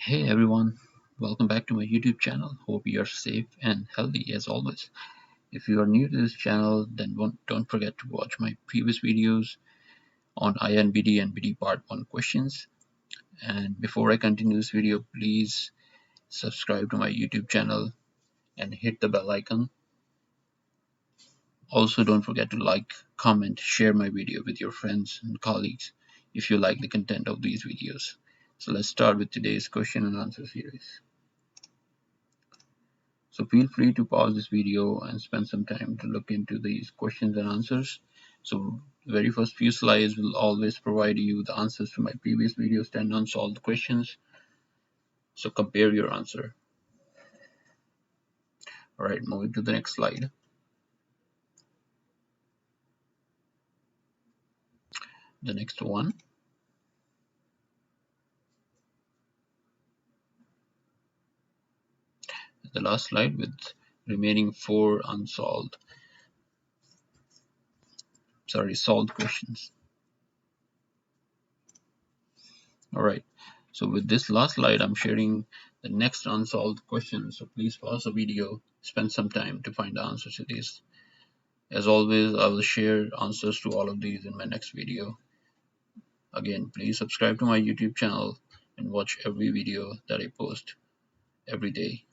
Hey everyone, welcome back to my YouTube channel. Hope you are safe and healthy as always. If you are new to this channel, then don't forget to watch my previous videos on INBDE and NBDE Part 1 questions. And before I continue this video, please subscribe to my YouTube channel and hit the bell icon. Also, don't forget to like, comment, share my video with your friends and colleagues if you like the content of these videos. So let's start with today's question and answer series. So feel free to pause this video and spend some time to look into these questions and answers. So the very first few slides will always provide you the answers to my previous videos, 10 unsolved questions. So compare your answer. All right, moving to the next slide. The next one, the last slide with remaining 4 solved questions. All right, so with this last slide, I'm sharing the next unsolved question. So please pause the video, spend some time to find the answers to these. As always, I will share answers to all of these in my next video. Again, please subscribe to my YouTube channel and watch every video that I post every day.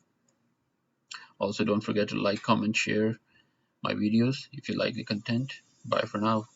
Also, don't forget to like, comment, share my videos if you like the content. Bye for now.